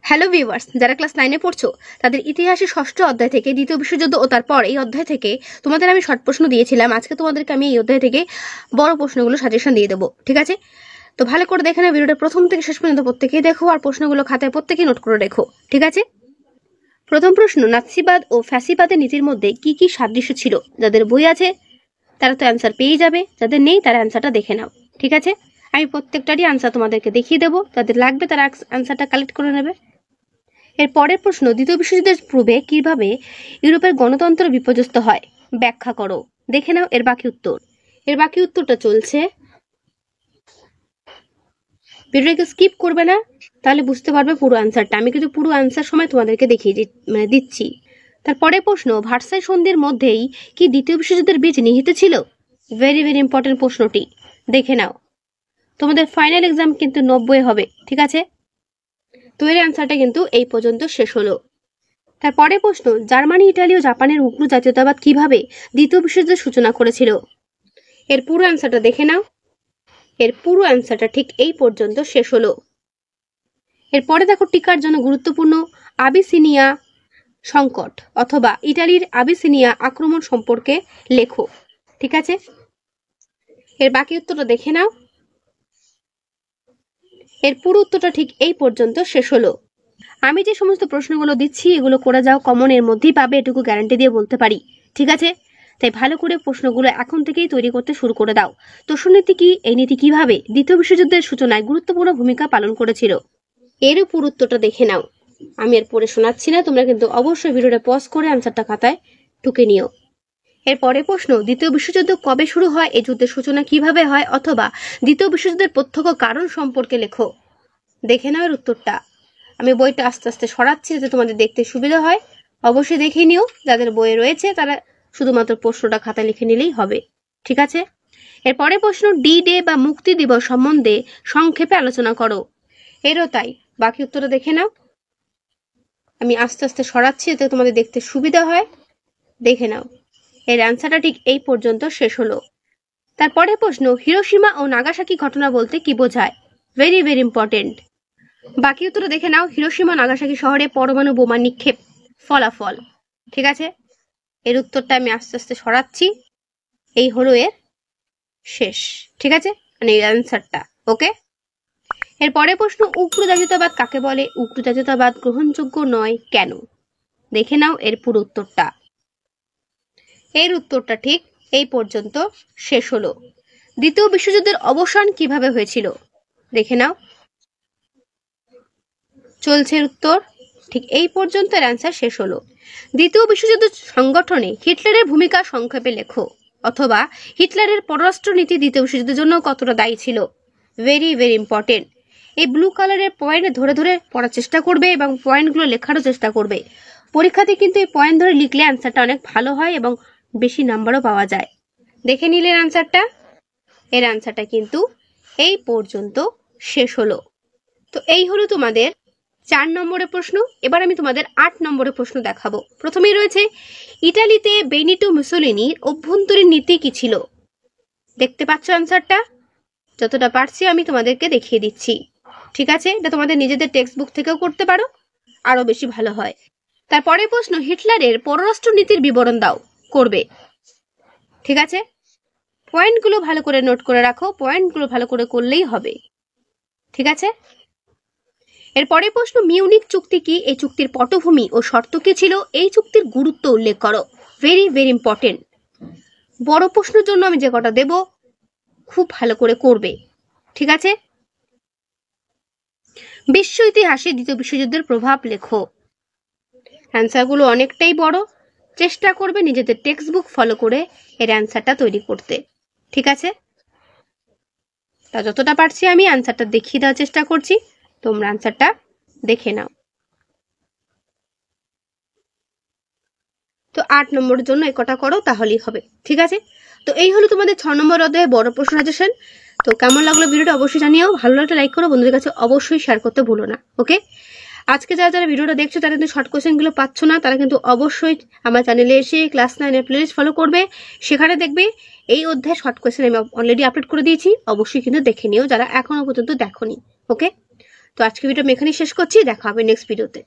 Hello viewers, যারা class 9-এ পড়ছো তাদের ইতিহাসের ষষ্ঠ অধ্যায় থেকে দ্বিতীয় বিশ্বযুদ্ধ ও তারপর এই অধ্যায় থেকে তোমাদের আমি শর্ট প্রশ্ন দিয়েছিলাম। আজকে তোমাদেরকে আমি এই অধ্যায় থেকে বড় প্রশ্নগুলো সাজেশন দিয়ে দেবো, ঠিক আছে? তো ভালো করে দেখে নাও, ভিডিওটা প্রথম থেকে শেষ পর্যন্ত প্রত্যেকেই দেখো আর প্রশ্নগুলো খাতায় প্রত্যেকেই নোট করে রেখো, ঠিক আছে? প্রথম প্রশ্ন, নাৎসিবাদ ও ফ্যাসিবাদের নীতির মধ্যে কি কি সাদৃশ্য ছিল? যাদের বই আছে তারা তো অ্যান্সার পেয়ে যাবে, যাদের নেই তারা অ্যান্সারটা দেখে নাও, ঠিক আছে? আমি প্রত্যেকটারই অ্যান্সার তোমাদেরকে দেখিয়ে দেবো, যাদের লাগবে তারা অ্যান্সারটা কালেক্ট করে নেবে। এর পরের প্রশ্ন, দ্বিতীয় বিশ্বযুদ্ধের পূর্বে কিভাবে ইউরোপের গণতন্ত্র বিপর্যস্ত হয়? ব্যাখ্যা করো। দেখে নাও এর বাকি উত্তর। এর বাকি উত্তরটা চলছে, ভিডিওটাকে স্কিপ করবে না, তাহলে বুঝতে পারবে পুরো অ্যান্সারটা। আমি কিন্তু পুরো অ্যান্সার সময় তোমাদেরকে দেখিয়ে দিচ্ছি। তারপরে প্রশ্ন, ভার্সাই সন্ধির মধ্যেই কি দ্বিতীয় বিশ্বযুদ্ধের বীজ নিহিত ছিল? ভেরি ভেরি ইম্পর্টেন্ট প্রশ্নটি, দেখে নাও। তোমাদের ফাইনাল এক্সাম কিন্তু 90 হবে, ঠিক আছে? তো এর অ্যান্সারটা কিন্তু এই পর্যন্ত শেষ হলো। তারপরে প্রশ্ন, জার্মানি, ইটালি ও জাপানের উগ্র জাতীয়তাবাদ কিভাবে দ্বিতীয় বিশ্বযুদ্ধের সূচনা করেছিল? এর পুরো অ্যান্সারটা দেখে নাও। এর পুরো অ্যান্সারটা ঠিক এই পর্যন্ত শেষ হলো। এরপরে দেখো, টিকার জন্য গুরুত্বপূর্ণ আবিসিনিয়া সংকট অথবা ইটালির আবিসিনিয়া আক্রমণ সম্পর্কে লেখো, ঠিক আছে? এর বাকি উত্তরটা দেখে নাও। এর পুরো উত্তরটা ঠিক এই পর্যন্ত শেষ হলো। আমি যে সমস্ত প্রশ্নগুলো দিচ্ছি এগুলো করে যাও, কমন এর মধ্যেই পাবে, এটুকু গ্যারান্টি দিয়ে বলতে পারি, ঠিক আছে? তাই ভালো করে প্রশ্নগুলো এখন থেকেই তৈরি করতে শুরু করে দাও। তোষণনীতি কি? এই নীতি কিভাবে দ্বিতীয় বিশ্বযুদ্ধের সূচনায় গুরুত্বপূর্ণ ভূমিকা পালন করেছিল? এরও পুরো উত্তরটা দেখে নাও। আমি এর পরে শোনাচ্ছি না, তোমরা কিন্তু অবশ্যই ভিডিওটা পজ করে অ্যান্সারটা খাতায় টুকে নিও। এরপরে প্রশ্ন, দ্বিতীয় বিশ্বযুদ্ধ কবে শুরু হয়? এই যুদ্ধের সূচনা কিভাবে হয়? অথবা দ্বিতীয় বিশ্বযুদ্ধের প্রত্যক্ষ কারণ সম্পর্কে লেখো। দেখে নাও এর উত্তরটা। আমি বইটা আস্তে আস্তে সরাচ্ছি যাতে তোমাদের দেখতে সুবিধা হয়। অবশ্যই দেখে নিও, যাদের বইয়ে রয়েছে তারা শুধুমাত্র প্রশ্নটা খাতায় লিখে নিলেই হবে, ঠিক আছে? এরপরে প্রশ্ন, ডি ডে বা মুক্তি দিবস সম্বন্ধে সংক্ষেপে আলোচনা করো। এরও তাই, বাকি উত্তরটা দেখে নাও। আমি আস্তে আস্তে সরাচ্ছি যাতে তোমাদের দেখতে সুবিধা হয়, দেখে নাও। এর অ্যান্সারটা ঠিক এই পর্যন্ত শেষ হলো। তারপরে প্রশ্ন, হিরোশিমা ও নাগাসাকি ঘটনা বলতে কি বোঝায়? Very very important. বাকি উত্তর দেখে নাও। হিরোশিমা নাগাসাকি শহরে পরমাণু বোমা নিক্ষেপ ফলাফল, ঠিক আছে? এর উত্তরটা আমি আস্তে আস্তে সরাচ্ছি। এই হলো এর শেষ, ঠিক আছে? মানে এর অ্যান্সারটা, ওকে? এরপরে প্রশ্ন, উগ্র জাতীয়তাবাদ কাকে বলে? উগ্র জাতীয়তাবাদ গ্রহণযোগ্য নয় কেন? দেখে নাও এর পুরো উত্তরটা। এর উত্তরটা ঠিক এই পর্যন্ত শেষ হলো। দ্বিতীয় বিশ্বযুদ্ধের অবসান কিভাবে হয়েছিল? দেখে নাও। চলছে উত্তর, ঠিক এই পর্যন্ত এর অ্যান্সার শেষ হলো। দ্বিতীয় বিশ্বযুদ্ধ সংগঠনে হিটলারের ভূমিকা সংক্ষেপে লেখো, অথবা হিটলারের পররাষ্ট্র নীতি দ্বিতীয় বিশ্বযুদ্ধের জন্য কতটা দায়ী ছিল? Very very important. এই ব্লু কালারের পয়েন্ট ধরে ধরে পড়ার চেষ্টা করবে এবং পয়েন্টগুলো লেখারও চেষ্টা করবে। পরীক্ষাতে কিন্তু এই পয়েন্ট ধরে লিখলে অ্যান্সারটা অনেক ভালো হয় এবং বেশি নাম্বারও পাওয়া যায়। দেখে নিলেন অ্যান্সারটা? এর অ্যান্সারটা কিন্তু এই পর্যন্ত শেষ হলো। তো এই হলো তোমাদের 4 নম্বরের প্রশ্ন। এবার আমি তোমাদের 8 নম্বরের প্রশ্ন দেখাবো। প্রথমেই রয়েছে, ইটালিতে বেনিটো মুসোলিনির অভ্যন্তরীণ নীতি কি ছিল? দেখতে পাচ্ছ অ্যান্সারটা? যতটা পারছি আমি তোমাদেরকে দেখিয়ে দিচ্ছি, ঠিক আছে? এটা তোমাদের নিজেদের টেক্সট বুক থেকেও করতে পারো, আরো বেশি ভালো হয়। তারপরে প্রশ্ন, হিটলারের পররাষ্ট্র নীতির বিবরণ দাও। করবে, ঠিক আছে? পয়েন্টগুলো ভালো করে নোট করে রাখো, পয়েন্টগুলো ভালো করে করলেই হবে, ঠিক আছে? এরপরে প্রশ্ন, মিউনিক চুক্তি কি? এই চুক্তির পটভূমি ও শর্ত কি ছিল? এই চুক্তির গুরুত্ব উল্লেখ করো। Very very important. বড় প্রশ্নের জন্য আমি যে কটা দেব খুব ভালো করে করবে, ঠিক আছে? বিশ্ব ইতিহাসে দ্বিতীয় বিশ্বযুদ্ধের প্রভাব লেখো। অ্যান্সারগুলো অনেকটাই বড়, চেষ্টা করবে নিজেদের টেক্সট বুক ফলো করে এর অ্যান্সারটা তৈরি করতে, ঠিক আছে? তা যতটা পারছি আমি অ্যান্সারটা দেখিয়ে দেওয়ার চেষ্টা করছি, তোমরা অ্যান্সারটা দেখে নাও। তো 8 নম্বরের জন্য একটা করো, তাহলেই হবে, ঠিক আছে? তো এই হলো তোমাদের 6 নম্বর অধ্যায়ে বড় প্রশ্ন সাজেশন। তো কেমন লাগলো ভিডিওটা অবশ্যই জানিও, ভালো লাগলে লাইক করো, বন্ধুদের কাছে অবশ্যই শেয়ার করতে ভুলো না, ওকে? আজকে যারা যারা ভিডিওটা দেখছো তারা কিন্তু শর্ট কোশ্চেনগুলো পাচ্ছ না, তারা কিন্তু অবশ্যই আমার চ্যানেলে এসে ক্লাস 9 এর প্লেলিস্ট ফলো করবে। সেখানে দেখবে এই অধ্যায়ে শর্ট কোশ্চেন আমি অলরেডি আপলোড করে দিয়েছি, অবশ্যই কিন্তু দেখে নিও যারা এখনো পর্যন্ত দেখোনি, ওকে? তো আজকে ভিডিও আমি এখানেই শেষ করছি, দেখা হবে নেক্সট ভিডিওতে।